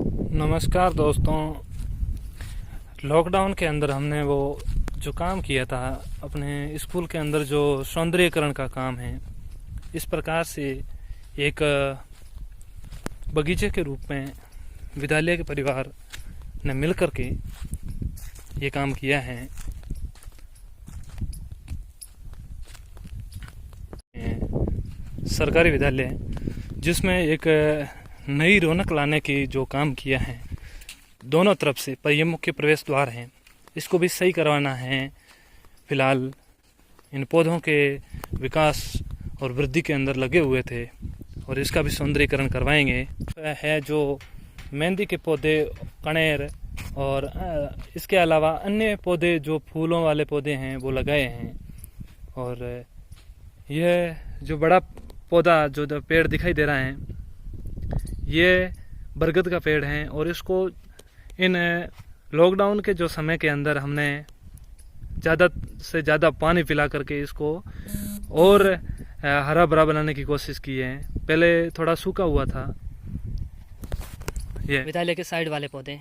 नमस्कार दोस्तों। लॉकडाउन के अंदर हमने वो जो काम किया था अपने स्कूल के अंदर, जो सौंदर्यीकरण का काम है, इस प्रकार से एक बगीचे के रूप में विद्यालय के परिवार ने मिलकर के ये काम किया है। सरकारी विद्यालय जिसमें एक नई रौनक लाने की जो काम किया है, दोनों तरफ से पर ये मुख्य प्रवेश द्वार है, इसको भी सही करवाना है। फिलहाल इन पौधों के विकास और वृद्धि के अंदर लगे हुए थे और इसका भी सौंदर्यीकरण करवाएंगे। है जो मेहंदी के पौधे, कनेर और इसके अलावा अन्य पौधे जो फूलों वाले पौधे हैं वो लगाए हैं। और यह जो बड़ा पौधा जो पेड़ दिखाई दे रहा है, ये बरगद का पेड़ है और इसको इन लॉकडाउन के जो समय के अंदर हमने ज़्यादा से ज़्यादा पानी पिला करके इसको और हरा भरा बनाने की कोशिश की है। पहले थोड़ा सूखा हुआ था। ये विद्यालय के साइड वाले पौधे,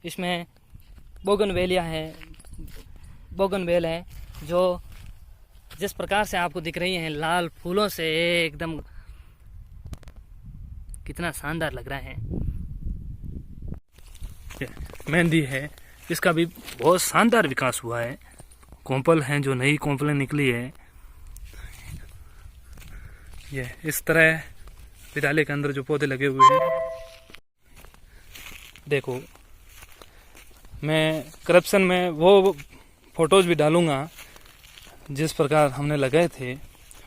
इसमें बोगनवेलिया है, बोगनवेल है, जो जिस प्रकार से आपको दिख रही हैं लाल फूलों से एकदम कितना शानदार लग रहा है। मेहंदी है, इसका भी बहुत शानदार विकास हुआ है। कोंपल हैं, जो नई कोंपलें निकली है। ये इस तरह विद्यालय के अंदर जो पौधे लगे हुए हैं, देखो मैं करप्शन में वो फोटोज भी डालूंगा जिस प्रकार हमने लगाए थे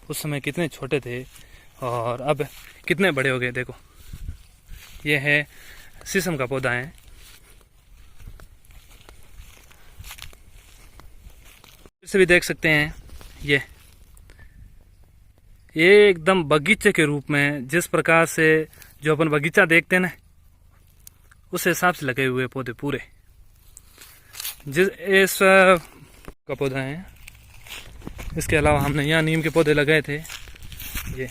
उस समय कितने छोटे थे और अब कितने बड़े हो गए। देखो ये है शीशम का पौधा है। इसे भी देख सकते हैं। ये एकदम बगीचे के रूप में, जिस प्रकार से जो अपन बगीचा देखते हैं ना, उस हिसाब से लगे हुए पौधे पूरे। जिस इस का पौधा है। इसके अलावा हमने यहाँ नीम के पौधे लगाए थे। ये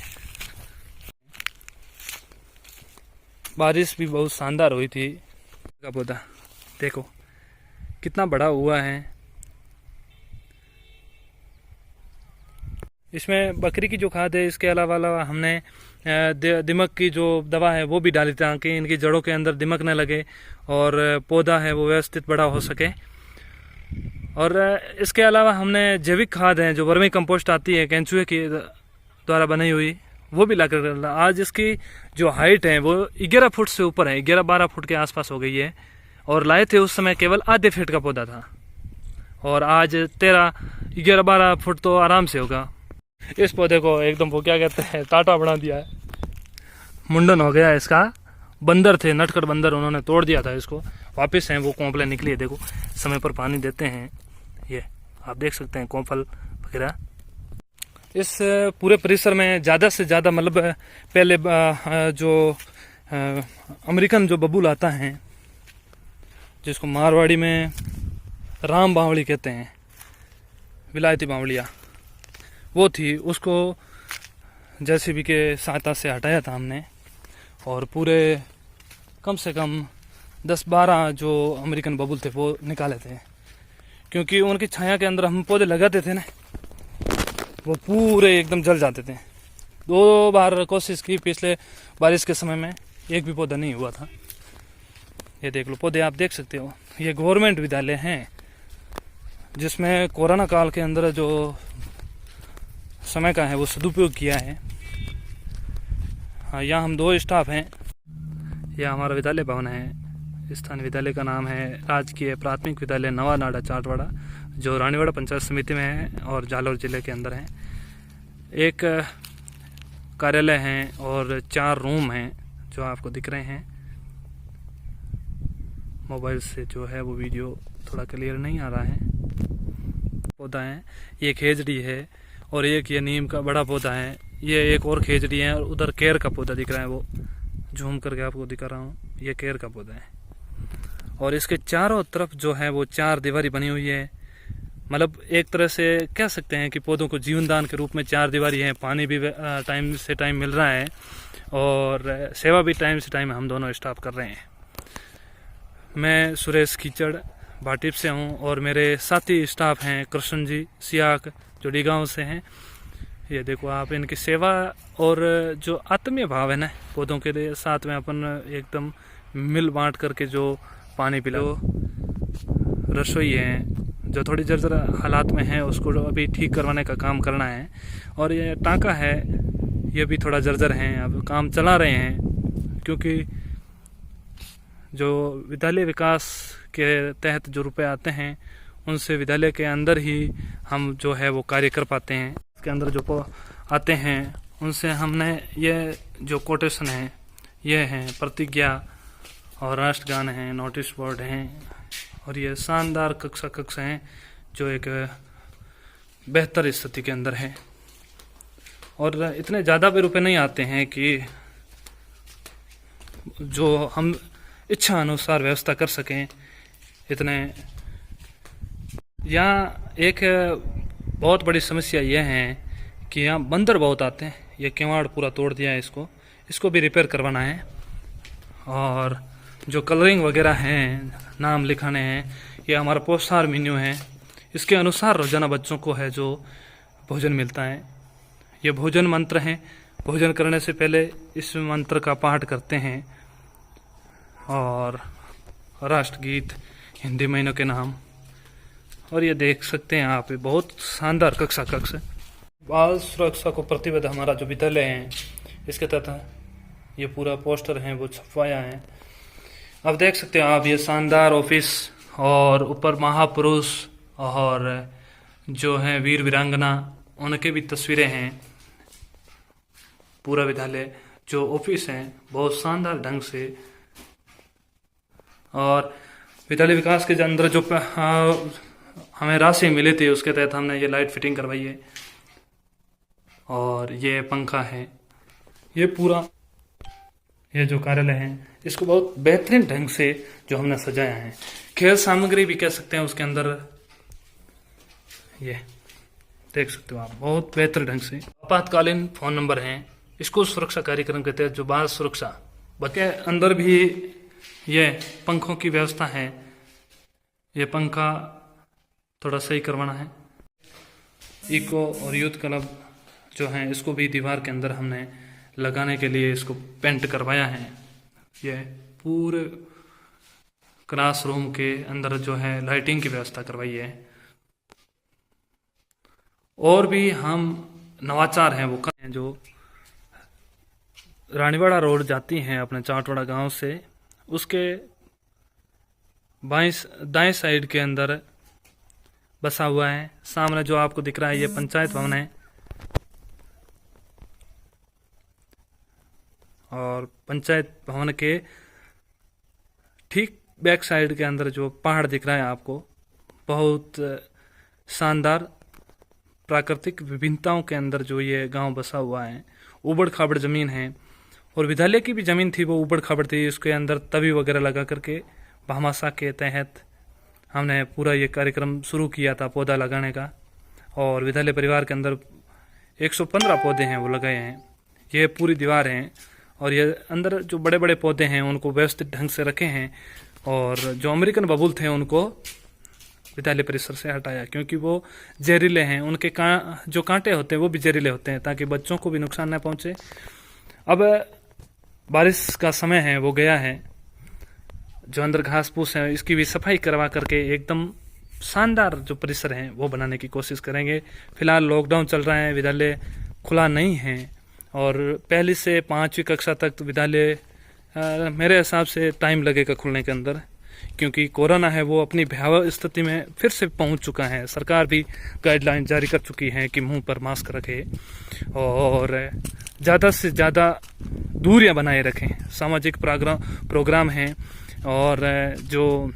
बारिश भी बहुत शानदार हुई थी। का पौधा देखो कितना बड़ा हुआ है। इसमें बकरी की जो खाद है, इसके अलावा हमने दिमक की जो दवा है वो भी डाली ताकि इनकी जड़ों के अंदर दिमक न लगे और पौधा है वो व्यवस्थित बड़ा हो सके। और इसके अलावा हमने जैविक खाद है जो वर्मी कंपोस्ट आती है केंचुए की द्वारा बनाई हुई, वो भी लाकर आज इसकी जो हाइट है वो 11 फुट से ऊपर है, 11-12 फुट के आसपास हो गई है। और लाए थे उस समय केवल आधे फीट का पौधा था और आज 11-12 फुट तो आराम से होगा। इस पौधे को एकदम वो क्या कहते हैं, टाटा बना दिया है, मुंडन हो गया है इसका। बंदर थे, नटखट बंदर, उन्होंने तोड़ दिया था इसको। वापस हैं वो कोंपलें निकली है। देखो समय पर पानी देते हैं। ये आप देख सकते हैं कोंपल वगैरह। इस पूरे परिसर में ज़्यादा से ज़्यादा मतलब पहले जो अमेरिकन जो बबूल आता है, जिसको मारवाड़ी में राम बावली कहते हैं, विलायती बावलिया, वो थी। उसको जेसीबी के सहायता से हटाया था हमने और पूरे कम से कम 10-12 जो अमेरिकन बबूल थे वो निकाले थे, क्योंकि उनकी छाया के अंदर हम पौधे लगाते थे ना, वो पूरे एकदम जल जाते थे। 2 बार कोशिश की पिछले बारिश के समय में, एक भी पौधा नहीं हुआ था। ये देख लो पौधे, आप देख सकते हो। ये गवर्नमेंट विद्यालय हैं जिसमें कोरोना काल के अंदर जो समय का है वो सदुपयोग किया है। हाँ, यहाँ हम 2 स्टाफ हैं। यह हमारा विद्यालय भवन है। स्थानीय विद्यालय का नाम है राजकीय प्राथमिक विद्यालय नवा नाडा चाटवाड़ा, जो रानीवाड़ा पंचायत समिति में है और जालौर जिले के अंदर है। एक कार्यालय है और 4 रूम हैं जो आपको दिख रहे हैं। मोबाइल से जो है वो वीडियो थोड़ा क्लियर नहीं आ रहा है। पौधा है, ये खेजड़ी है और एक ये नीम का बड़ा पौधा है। ये एक और खेजड़ी है और उधर केर का पौधा दिख रहा है, वो झूम करके आपको दिखा रहा हूँ। ये केर का पौधा है और इसके चारों तरफ जो है वो 4 दीवारी बनी हुई है। मतलब एक तरह से कह सकते हैं कि पौधों को जीवन दान के रूप में 4 दीवारी है। पानी भी टाइम से टाइम मिल रहा है और सेवा भी टाइम से टाइम हम दोनों स्टाफ कर रहे हैं। मैं सुरेश कीचड़ भाटिप से हूँ और मेरे साथी स्टाफ हैं कृष्ण जी सियाक जो डीगांव से हैं। ये देखो आप, इनकी सेवा और जो आत्मीय भाव है ना पौधों के लिए, साथ में अपन एकदम मिल बांट करके जो पानी पिलाओ। रसोई है जो थोड़ी जर्जर हालात में है उसको अभी ठीक करवाने का काम करना है। और ये टांका है ये भी थोड़ा जर्जर है, अब काम चला रहे हैं क्योंकि जो विद्यालय विकास के तहत जो रुपए आते हैं उनसे विद्यालय के अंदर ही हम जो है वो कार्य कर पाते हैं। इसके अंदर जो आते हैं उनसे हमने ये जो कोटेशन है ये हैं प्रतिज्ञा और राष्ट्रगान है, नोटिस बोर्ड हैं और ये शानदार कक्ष हैं जो एक बेहतर स्थिति के अंदर है। और इतने ज़्यादा भी रुपए नहीं आते हैं कि जो हम इच्छा अनुसार व्यवस्था कर सकें इतने। यहाँ एक बहुत बड़ी समस्या यह है कि यहाँ बंदर बहुत आते हैं। ये किवाड़ पूरा तोड़ दिया है, इसको भी रिपेयर करवाना है। और जो कलरिंग वगैरह हैं, नाम लिखाने हैं, ये हमारा पोषाहार मेन्यू है, इसके अनुसार रोजाना बच्चों को है जो भोजन मिलता है। ये भोजन मंत्र हैं, भोजन करने से पहले इस मंत्र का पाठ करते हैं और राष्ट्रगीत, हिंदी महीनों के नाम। और ये देख सकते हैं आप, बहुत शानदार कक्ष है। बाल सुरक्षा को प्रतिबद्ध हमारा जो विद्यालय है इसके तहत ये पूरा पोस्टर है वो छपवाया है। अब देख सकते हो आप, ये शानदार ऑफिस और ऊपर महापुरुष और जो है वीर वीरांगना उनके भी तस्वीरें हैं। पूरा विद्यालय जो ऑफिस है बहुत शानदार ढंग से। और विद्यालय विकास के अंदर जो हमें राशि मिली थी उसके तहत हमने ये लाइट फिटिंग करवाई है। और ये पंखा है, ये पूरा ये जो कार्यालय है इसको बहुत बेहतरीन ढंग से जो हमने सजाया है। खेल सामग्री भी कह सकते हैं उसके अंदर, ये देख सकते हो आप, बहुत बेहतर ढंग से। आपातकालीन फोन नंबर हैं, स्कूल सुरक्षा कार्यक्रम के तहत जो बाल सुरक्षा के अंदर भी ये पंखों की व्यवस्था है। ये पंखा थोड़ा सही करवाना है। इको और यूथ क्लब जो है इसको भी दीवार के अंदर हमने लगाने के लिए इसको पेंट करवाया है। ये पूरे क्लासरूम के अंदर जो है लाइटिंग की व्यवस्था करवाई है। और भी हम नवाचार हैं वो कर, जो रानीवाड़ा रोड जाती हैं अपने चाटवाड़ा गांव से, उसके दाएं साइड के अंदर बसा हुआ है। सामने जो आपको दिख रहा है ये पंचायत भवन है। और पंचायत भवन के ठीक बैक साइड के अंदर जो पहाड़ दिख रहा है आपको, बहुत शानदार प्राकृतिक विभिन्नताओं के अंदर जो ये गांव बसा हुआ है। उबड़ खाबड़ जमीन है और विद्यालय की भी जमीन थी वो उबड़ खाबड़ थी। उसके अंदर तवी वगैरह लगा करके भामाशाह के तहत हमने पूरा ये कार्यक्रम शुरू किया था पौधा लगाने का। और विद्यालय परिवार के अंदर 115 पौधे हैं वो लगाए हैं। ये पूरी दीवार है और ये अंदर जो बड़े बड़े पौधे हैं उनको व्यवस्थित ढंग से रखे हैं। और जो अमेरिकन बबूल थे उनको विद्यालय परिसर से हटाया क्योंकि वो जहरीले हैं। उनके जो कांटे होते हैं वो भी जहरीले होते हैं ताकि बच्चों को भी नुकसान न पहुंचे। अब बारिश का समय है वो गया है, जो अंदर घास फूस है इसकी भी सफाई करवा करके एकदम शानदार जो परिसर है वो बनाने की कोशिश करेंगे। फिलहाल लॉकडाउन चल रहा है, विद्यालय खुला नहीं है और पहली से 5वीं कक्षा तक विद्यालय मेरे हिसाब से टाइम लगेगा खुलने के अंदर, क्योंकि कोरोना है वो अपनी भयावह स्थिति में फिर से पहुंच चुका है। सरकार भी गाइडलाइन जारी कर चुकी है कि मुंह पर मास्क रखें और ज़्यादा से ज़्यादा दूरियां बनाए रखें। सामाजिक प्रोग्राम हैं और जो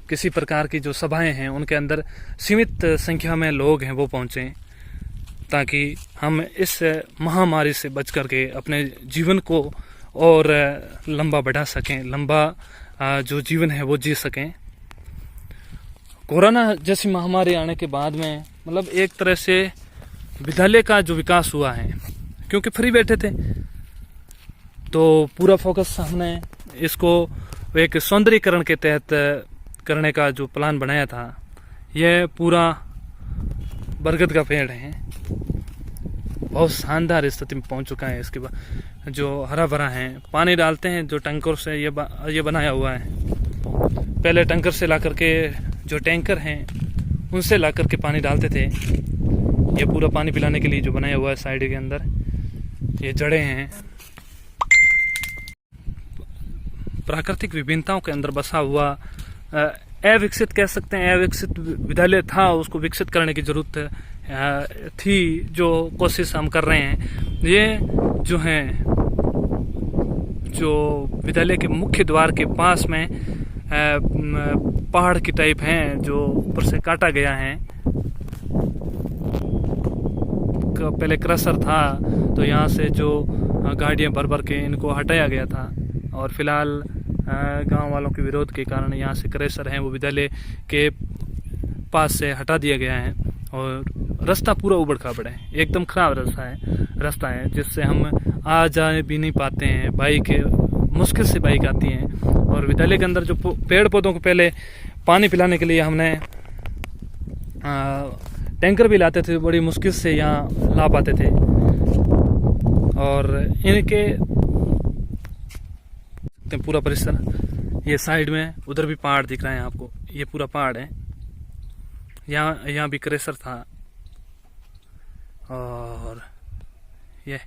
किसी प्रकार की जो सभाएं हैं उनके अंदर सीमित संख्या में लोग हैं वो पहुंचें, ताकि हम इस महामारी से बच करके अपने जीवन को और लंबा बढ़ा सकें, लंबा जो जीवन है वो जी सकें। कोरोना जैसी महामारी आने के बाद में मतलब एक तरह से विद्यालय का जो विकास हुआ है, क्योंकि फ्री बैठे थे तो पूरा फोकस हमने इसको एक सौंदर्यीकरण के तहत करने का जो प्लान बनाया था, यह पूरा बरगद का पेड़ है, बहुत शानदार स्थिति में पहुंच चुका है। इसके बाद जो हरा भरा है, पानी डालते हैं जो टैंकर से ये बनाया हुआ है। पहले टैंकर से ला करके जो टैंकर हैं उनसे ला करके पानी डालते थे। ये पूरा पानी पिलाने के लिए जो बनाया हुआ है साइड के अंदर, ये जड़ें हैं। प्राकृतिक विभिन्नताओं के अंदर बसा हुआ अविकसित कह सकते हैं, अविकसित विद्यालय था, उसको विकसित करने की जरूरत थी, जो कोशिश हम कर रहे हैं। ये जो है, जो विद्यालय के मुख्य द्वार के पास में पहाड़ की टाइप हैं जो ऊपर से काटा गया है। पहले क्रशर था तो यहाँ से जो गाड़ियाँ भर भर के इनको हटाया गया था, और फिलहाल गांव वालों के विरोध के कारण यहाँ से क्रशर हैं वो विद्यालय के पास से हटा दिया गया है। और रास्ता पूरा उबड़ खाबड़ है, एकदम खराब रास्ता है जिससे हम आ जा भी नहीं पाते हैं। बाइक मुश्किल से बाइक आती है। और विद्यालय के अंदर जो पेड़ पौधों को पहले पानी पिलाने के लिए हमने टैंकर भी लाते थे, बड़ी मुश्किल से यहाँ ला पाते थे। और इनके पूरा परिसर, ये साइड में उधर भी पहाड़ दिख रहा है आपको, ये पूरा पहाड़ है। यहाँ भी क्रशर था। और ये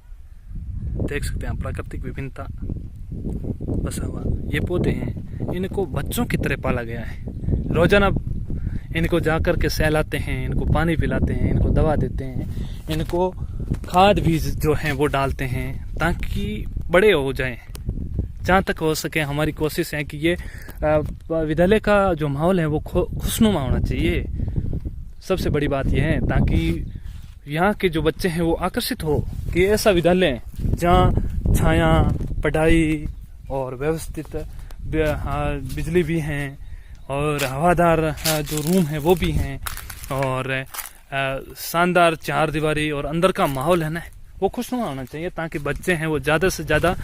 देख सकते हैं प्राकृतिक विभिन्नता बसा हुआ। ये पौधे हैं, इनको बच्चों की तरह पाला गया है। रोजाना इनको जाकर के सहलाते हैं, इनको पानी पिलाते हैं, इनको दवा देते हैं, इनको खाद बीज जो हैं वो डालते हैं ताकि बड़े हो जाएं। जहाँ तक हो सके हमारी कोशिश है कि ये विद्यालय का जो माहौल है वो खुशनुमा होना चाहिए। सबसे बड़ी बात यह है ताकि यहाँ के जो बच्चे हैं वो आकर्षित हो कि ऐसा विद्यालय जहाँ छाया, पढ़ाई और व्यवस्थित बिजली भी हैं, और हवादार जो रूम है वो भी हैं, और शानदार चार दीवारी और अंदर का माहौल है ना, वो खुशनुमा होना चाहिए ताकि बच्चे हैं वो ज़्यादा से ज़्यादा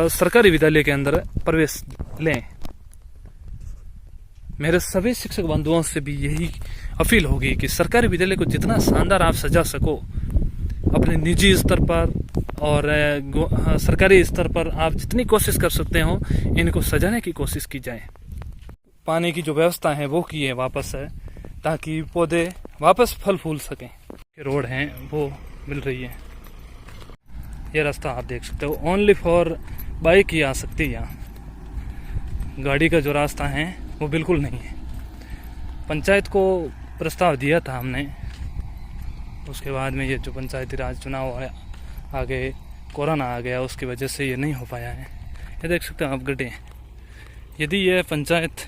सरकारी विद्यालय के अंदर प्रवेश लें। मेरे सभी शिक्षक बंधुओं से भी यही अपील होगी कि सरकारी विद्यालय को जितना शानदार आप सजा सको अपने निजी स्तर पर और सरकारी स्तर पर, आप जितनी कोशिश कर सकते हो इनको सजाने की कोशिश की जाए। पानी की जो व्यवस्था है वो की है वापस है, ताकि पौधे वापस फल फूल सकें। रोड हैं वो मिल रही है। ये रास्ता आप देख सकते हो, ओनली फॉर बाइक ही आ सकती है यहाँ। गाड़ी का जो रास्ता है वो बिल्कुल नहीं है। पंचायत को प्रस्ताव दिया था हमने, उसके बाद में ये जो पंचायती राज चुनाव आया, आगे कोरोना आ गया, उसकी वजह से ये नहीं हो पाया है। ये देख सकते हैं आप गड्ढे। यदि ये पंचायत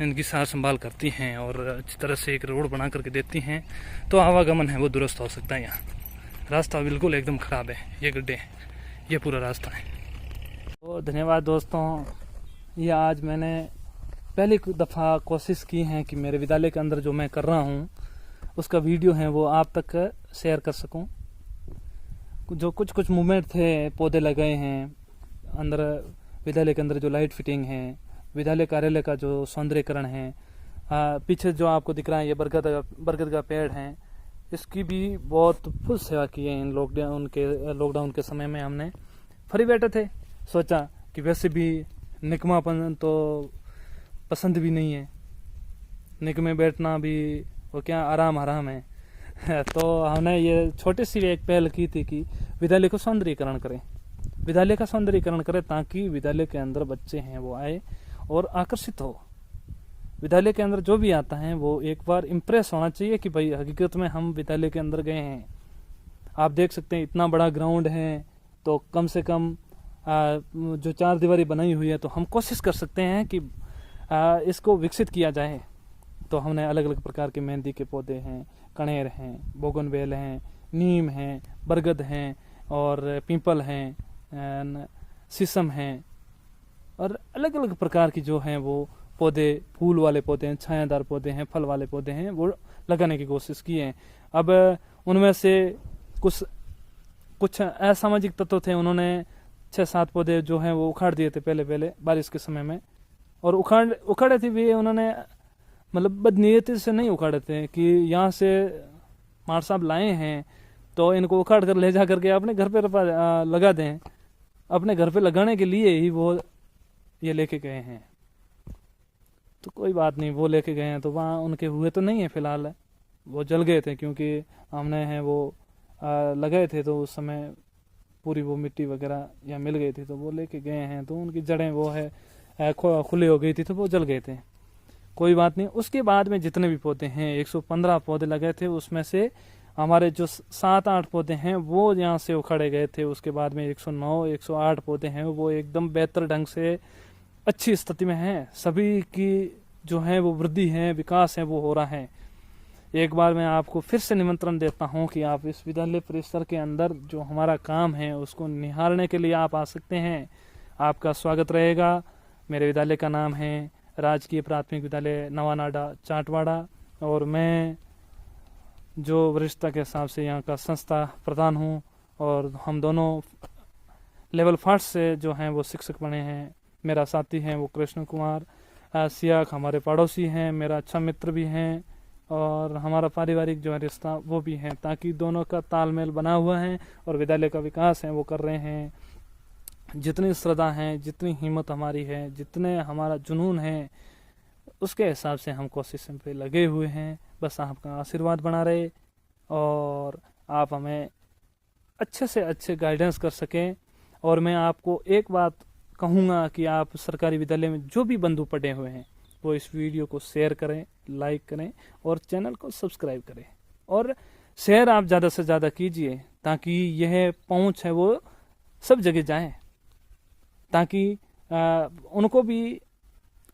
इनकी सार संभाल करती हैं और अच्छी तरह से एक रोड बना करके देती हैं तो आवागमन है वो दुरुस्त हो सकता है। यहाँ रास्ता बिल्कुल एकदम ख़राब है, ये गड्ढे, ये पूरा रास्ता है। तो धन्यवाद दोस्तों, ये आज मैंने पहली दफ़ा कोशिश की है कि मेरे विद्यालय के अंदर जो मैं कर रहा हूँ उसका वीडियो है वो आप तक शेयर कर सकूँ। जो कुछ मूवमेंट थे, पौधे लगाए हैं अंदर विद्यालय के अंदर, जो लाइट फिटिंग है, विद्यालय कार्यालय का जो सौंदर्यीकरण है, पीछे जो आपको दिख रहा है ये बरगद का पेड़ है, इसकी भी बहुत फुल सेवा की है। इन लॉकडाउन के समय में हमने फ्री बैठे थे, सोचा कि वैसे भी निकमापन तो पसंद भी नहीं है, निक में बैठना भी वो क्या आराम है। तो हमने ये छोटी सी एक पहल की थी कि विद्यालय को सौंदर्यीकरण करें, विद्यालय का सौंदर्यीकरण करें ताकि विद्यालय के अंदर बच्चे हैं वो आए और आकर्षित हो। विद्यालय के अंदर जो भी आता है वो एक बार इम्प्रेस होना चाहिए कि भाई हकीकत में हम विद्यालय के अंदर गए हैं। आप देख सकते हैं इतना बड़ा ग्राउंड है, तो कम से कम जो चार दीवारी बनाई हुई है तो हम कोशिश कर सकते हैं कि इसको विकसित किया जाए। तो हमने अलग अलग प्रकार के मेहंदी के पौधे हैं, कनेर हैं, बोगनवेल हैं, नीम हैं, बरगद हैं और पीपल हैं, शीशम हैं, और अलग अलग प्रकार की जो हैं वो पौधे, फूल वाले पौधे हैं, छायादार पौधे हैं, फल वाले पौधे हैं, वो लगाने की कोशिश की है। अब उनमें से कुछ असामाजिक तत्व थे, उन्होंने 6-7 पौधे जो हैं वो उखाड़ दिए थे पहले बारिश के समय में। और उखाड़े थे भी उन्होंने, मतलब बदनीयती से नहीं उखाड़े थे कि यहाँ से मार साहब लाए हैं तो इनको उखाड़ कर ले जा करके अपने घर पे लगा दें। अपने घर पे लगाने के लिए ही वो ये लेके गए हैं। तो कोई बात नहीं, वो लेके गए हैं तो वहाँ उनके हुए तो नहीं है फिलहाल, वो जल गए थे क्योंकि हमने हैं वो लगाए थे तो उस समय पूरी वो मिट्टी वगैरह यहाँ मिल गई थी तो वो लेके गए हैं, तो उनकी जड़ें वो है खुली हो गई थी तो वो जल गए थे। कोई बात नहीं। उसके बाद में जितने भी पौधे हैं 115 पौधे लगे थे, उसमें से हमारे जो 7-8 पौधे हैं वो यहाँ से उखाड़े गए थे। उसके बाद में 109-108 पौधे हैं वो एकदम बेहतर ढंग से अच्छी स्थिति में हैं। सभी की जो है वो वृद्धि है, विकास है वो हो रहा है। एक बार मैं आपको फिर से निमंत्रण देता हूँ कि आप इस विद्यालय परिसर के अंदर जो हमारा काम है उसको निहारने के लिए आप आ सकते हैं। आपका स्वागत रहेगा। मेरे विद्यालय का नाम है राजकीय प्राथमिक विद्यालय नवानाडा चाटवाड़ा, और मैं जो वरिष्ठता के हिसाब से यहाँ का संस्था प्रधान हूँ, और हम दोनों लेवल 5 से जो हैं वो शिक्षक बने हैं। मेरा साथी है वो कृष्ण कुमार सियाक, हमारे पड़ोसी हैं, मेरा अच्छा मित्र भी हैं, और हमारा पारिवारिक जो है रिश्ता वो भी है, ताकि दोनों का तालमेल बना हुआ है और विद्यालय का विकास है वो कर रहे हैं। जितनी श्रद्धा है, जितनी हिम्मत हमारी है, जितने हमारा जुनून है, उसके हिसाब से हम कोशिश पे लगे हुए हैं। बस आपका आशीर्वाद बना रहे और आप हमें अच्छे से अच्छे गाइडेंस कर सकें। और मैं आपको एक बात कहूँगा कि आप सरकारी विद्यालय में जो भी बंधु पढ़े हुए हैं वो इस वीडियो को शेयर करें, लाइक करें और चैनल को सब्सक्राइब करें, और शेयर आप ज़्यादा से ज़्यादा कीजिए ताकि यह पहुँच है वो सब जगह जाए, ताकि उनको भी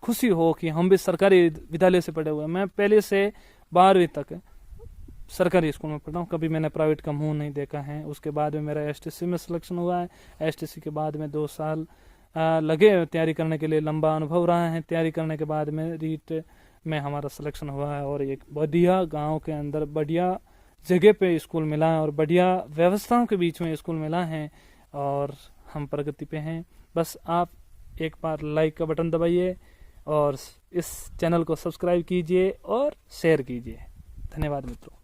खुशी हो कि हम भी सरकारी विद्यालय से पढ़े हुए हैं। मैं पहले से 12वीं तक सरकारी स्कूल में पढ़ा हूँ, कभी मैंने प्राइवेट का मुंह नहीं देखा है। उसके बाद में मेरा एसटीसी में सिलेक्शन हुआ है। एसटीसी के बाद में 2 साल लगे तैयारी करने के लिए, लंबा अनुभव रहा है। तैयारी करने के बाद में रीट में हमारा सिलेक्शन हुआ है और एक बढ़िया गांव के अंदर बढ़िया जगह पे स्कूल मिला है और बढ़िया व्यवस्थाओं के बीच में स्कूल मिला है, और हम प्रगति पे हैं। बस आप एक बार लाइक का बटन दबाइए और इस चैनल को सब्सक्राइब कीजिए और शेयर कीजिए। धन्यवाद मित्रों।